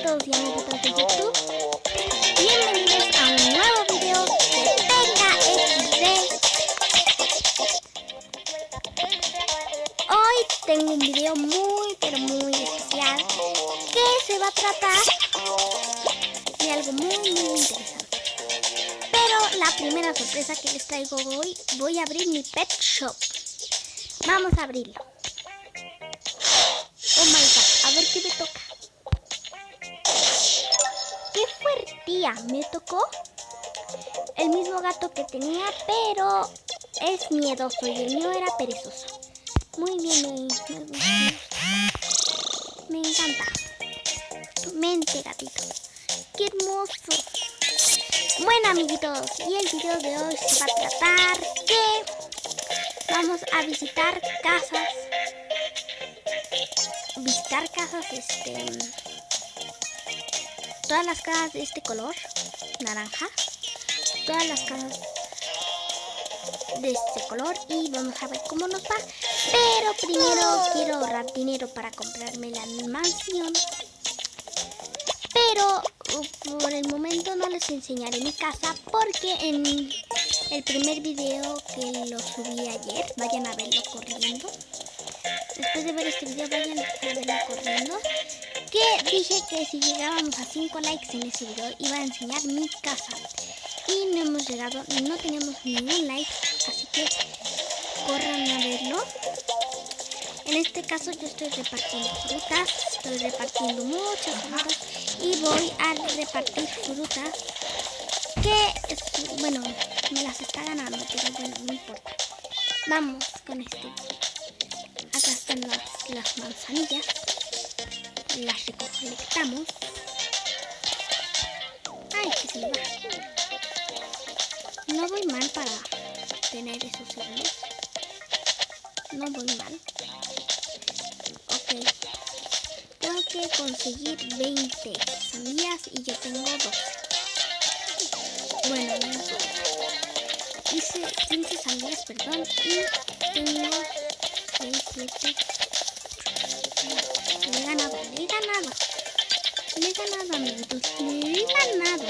amiguitos y amiguitas de YouTube, bienvenidos a un nuevo video de Venga XD. Hoy tengo un video muy especial que se va a tratar de algo muy interesante. Pero la primera sorpresa que les traigo hoy, voy a abrir mi pet shop. Vamos a abrirlo. Oh my god, a ver qué me toca. ¡Qué fuertía! Me tocó el mismo gato que tenía, pero es miedoso y el mío era perezoso. Muy bien, me encanta. Tu mente, gatito. ¡Qué hermoso! Bueno, amiguitos, y el video de hoy se va a tratar que vamos a visitar casas. Todas las casas de este color, naranja. Todas las casas de este color y vamos a ver cómo nos va. Pero primero quiero ahorrar dinero para comprarme la mansión. Pero por el momento no les enseñaré mi casa porque en el primer video que lo subí ayer, vayan a verlo corriendo. Después de ver este video vayan a verlo corriendo. Que dije que si llegábamos a 5 likes en ese video iba a enseñar mi casa. Y no hemos llegado, no tenemos ningún like, así que corran a verlo. En este caso yo estoy repartiendo frutas, estoy repartiendo muchas frutas y voy a repartir frutas que, bueno, me las está ganando, pero bueno, no importa. Vamos con este. Acá están las manzanillas, las recolectamos. Ay, que se me va. No voy mal para tener esos segundos. No voy mal. Ok. Tengo que conseguir 20 sandías y yo tengo 12. Bueno, hice 15 sandías, perdón, y tengo 6, 7. Le he ganado, amiguitos. Le he ganado.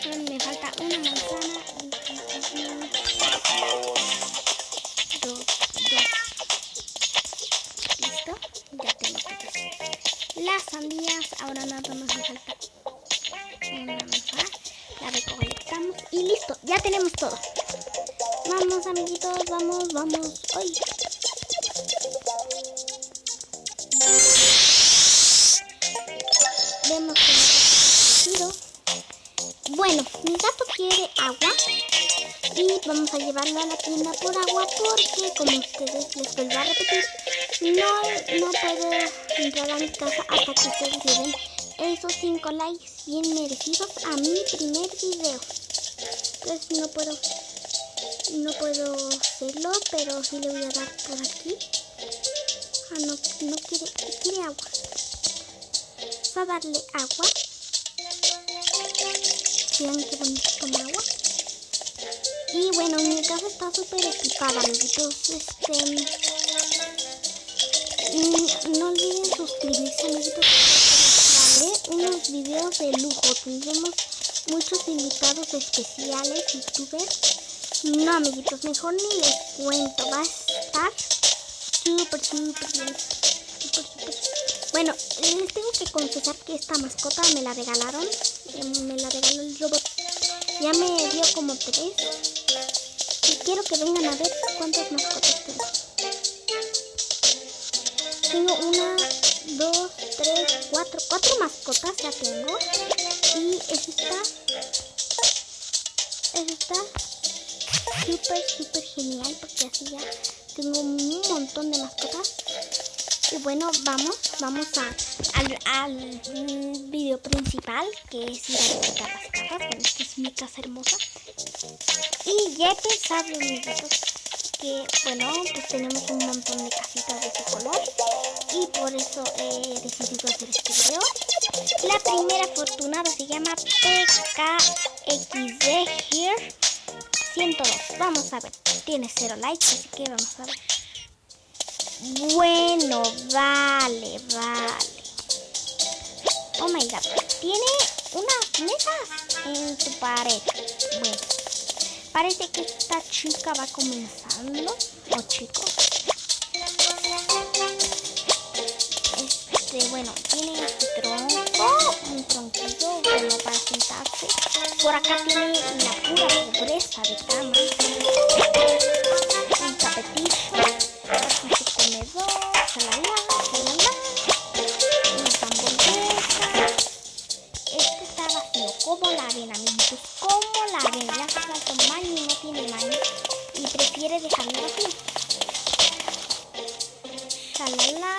Me falta una manzana y dos. Listo, ya tengo todas las sandías. Ahora nada más me falta una manzana. La recolectamos y listo, ya tenemos todo. Vamos, amiguitos, vamos. ¡Ay! Vemos que no está protegido. Bueno, mi gato quiere agua y vamos a llevarlo a la tienda por agua porque, como ustedes les vuelvo a repetir, no puedo entrar a mi casa hasta que ustedes lleven esos 5 likes bien merecidos a mi primer video. Entonces no puedo hacerlo, pero sí le voy a dar por aquí. Ah, no quiere agua. Vamos a darle agua. Vean qué bonito toma agua. Y bueno, mi casa está súper equipada, amiguitos. No olviden suscribirse, amiguitos, porque les traeré unos videos de lujo. Tendremos muchos invitados especiales, youtubers. No, amiguitos, mejor ni les cuento. Va a estar súper bien. Bueno, les tengo que confesar que esta mascota me la regalaron. Me la regaló el robot. Ya me dio como 3. Y quiero que vengan a ver cuántas mascotas tengo. Tengo 1, 2, 3, 4. 4 mascotas ya tengo. Y eso está súper genial porque así ya tengo un montón de mascotas. Y bueno, vamos al video principal, que es ir a visitar las casas. Bueno, esta es mi casa hermosa. Y ya que saben, mis gatos, que, bueno, pues tenemos un montón de casitas de ese color y por eso he decidido hacer este video. La primera afortunada se llama PKXD Here 102. Vamos a ver, tiene 0 likes, así que vamos a ver. Bueno, vale. Oh my god, tiene unas mesas en su pared. Bueno, parece que esta chica va comenzando, o chico. Bueno, tiene este tronco, un tronquillo, bueno, para sentarse. Por acá tiene la pura pobreza de cama. Un tapetillo, aquí su comedor, chalala. Unas hamburguesas. Este está vacío. ¿Cómo la ven, amiguitos? ¿Cómo la ven? Le hace falta un baño y no tiene baño. Y prefiere dejarlo vacío. Chalala.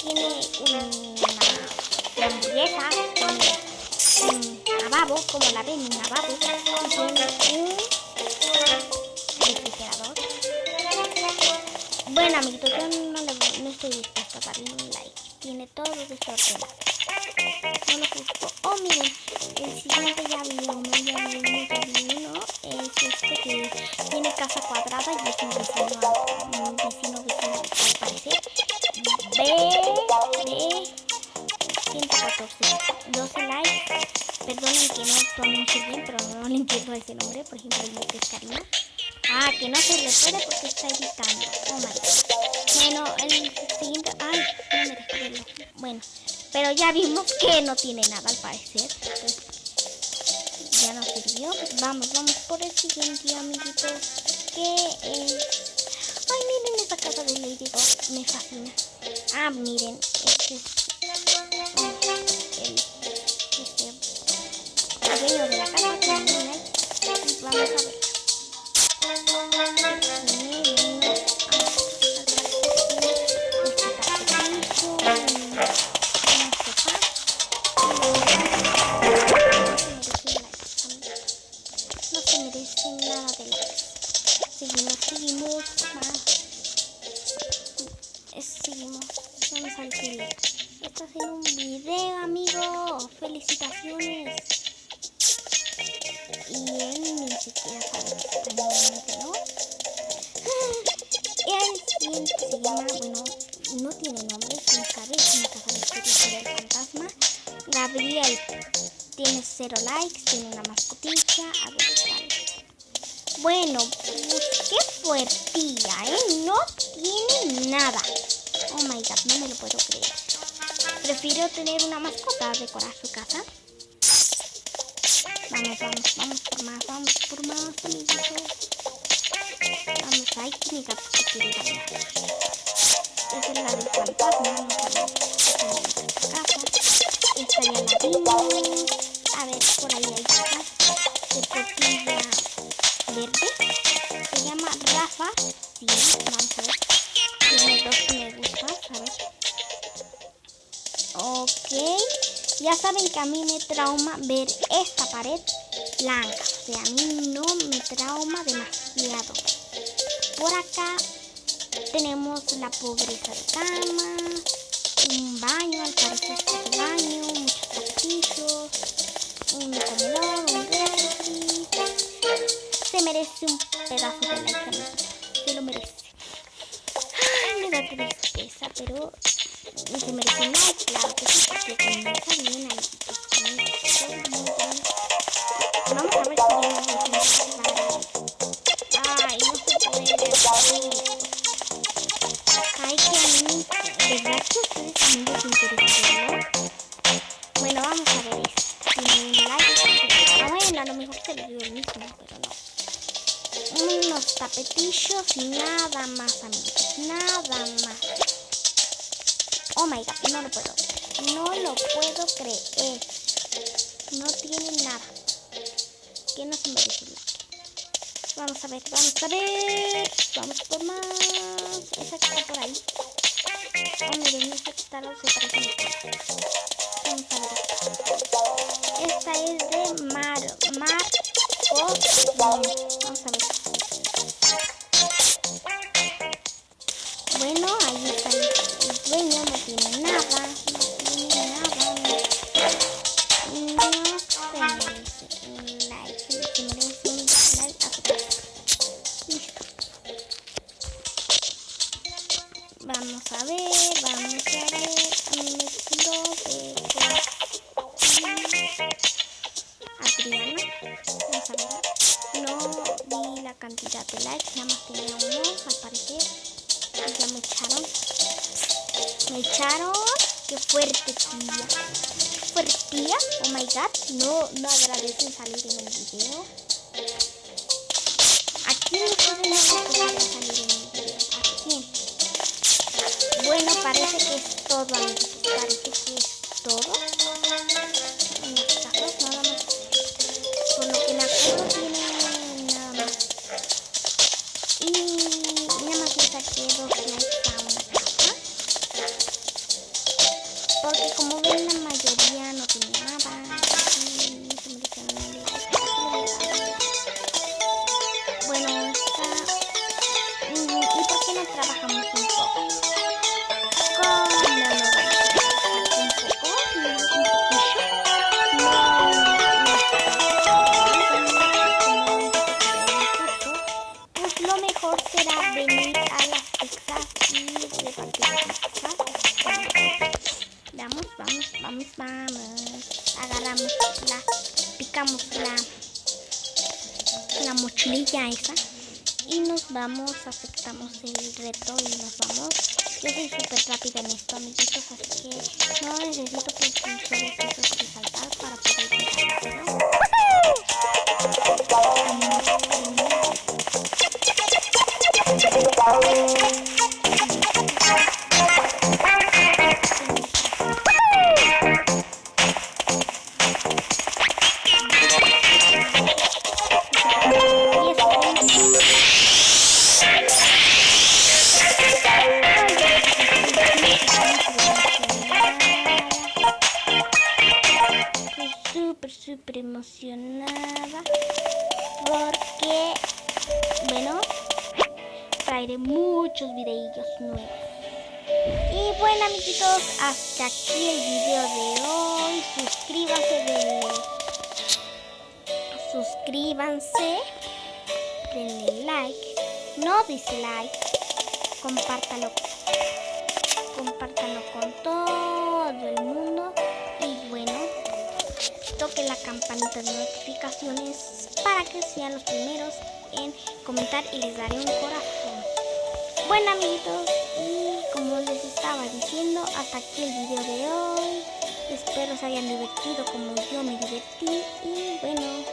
Tiene una hamburguesa, un lavabo, como la ven, un lavabo. Y tiene un refrigerador. Bueno, amiguitos, yo no estoy dispuesta a darle un like. Tiene todo desordenado. No lo juzgo. Oh, miren, el siguiente ya vi uno. Es este que tiene casa cuadrada y es un vecino al parecer. B 114, 12 likes. Perdonen que no pronuncie bien, pero no le entiendo ese nombre. Por ejemplo, el que es Karina. Ah, que no se le puede porque está editando. Oh my god. Bueno, el siguiente. Ay, no me dejé verlo. Bueno, pero ya vimos que no tiene nada al parecer. Entonces, ya no sirvió. Vamos por el siguiente, amiguitos. Que es. Ay, miren esta casa de Ladybug. Me fascina. Ah, miren, este es el dueño de la casa. Vamos a ver. No se merecen nada de likes. Seguimos. Seguimos. Vamos al video. Estás en un video, amigo. Felicitaciones. Y él ni siquiera sabe que está en un video, ¿no? El siguiente se llama, bueno, no tiene nombre, quién sabe, es una casa de historia del fantasma. Gabriel tiene 0 likes, tiene una mascotilla. A ver qué tal. Bueno, pues qué fuertilla, no tiene nada. Oh my god, no me lo puedo creer. Prefiero tener una mascota a decorar su casa. Vamos por más, amiguitos. Vamos, ay, que mi gato se quiere bailar. Esta es la del fantasma, no sabemos esta casa. Esta ya la vimos. A ver, por ahí hay casa de tortilla verde. Se llama Rafa. Sí, vamos a ver. Tiene 2 que me gustan, a ver. Ok. Ya saben que a mí me trauma ver esta pared blanca. O sea, a mí no me trauma demasiado. Por acá tenemos la pobreza de cama, un baño, al parecer este baño, muchos tapitillos, un comedor, un refri. Se merece un pedazo de like, se lo merece. Ay, me da tristeza, pero se merece un like, claro que sí, porque comienza bien ahí. Vamos a ver si llegamos a ay, no se puede. Ay, que a mí, ¿de verdad que ustedes también les interesa verlo? Bueno, vamos a ver esto. Tiene un like. Bueno, a lo mejor se le dio el mismo, pero no. Unos tapetillos y nada más, amigos. Nada más. Oh my god, no lo puedo creer. No tiene nada. Que no se merece un like. Vamos a ver. Vamos por más. Esa que está por ahí. Oh, miren, esta que está al lado se parece a mi casa. Vamos a ver. Esta es de Marco. Vamos a ver. ¿Escucharon? ¡Qué fuerte, tía! ¡Qué fuerte, tía! ¡Oh, my God! No agradecen salir en un video. ¿A quién de ustedes no les gustaría salir en un video? ¿A quién? Bueno, parece que es todo, amiguitos. Parece que es todo. En los casos, nada más. Por lo que me acuerdo, tiene nada más. Y nada más le saqué 2 likes a una casa. Porque como ven, la mayoría no tiene nada. Y se merecen un like. Bueno, ¿y por qué no trabajamos un poco? ¿Cómo no vamos a trabajar un poco? ¿Un poquillo? Pues lo mejor será venir a las pizzas y repartir pizzas. Vamos. Agarramos picamos la mochililla esa y nos vamos, aceptamos el reto y nos vamos. Yo soy súper rápida en esto, amiguitos, así que no necesito propulsores esos que saltar para poder llegar, ¿no? Súper emocionada porque, bueno, traeré muchos videillos nuevos. Y bueno, amiguitos, hasta aquí el video de hoy. Suscríbanse, denle like, no dislike, compártanlo con todo el mundo y bueno, toquen la campanita de notificaciones para que sean los primeros en comentar y les daré un corazón. Bueno, amiguitos, y como les estaba diciendo, hasta aquí el video de hoy. Espero se hayan divertido como yo me divertí y bueno,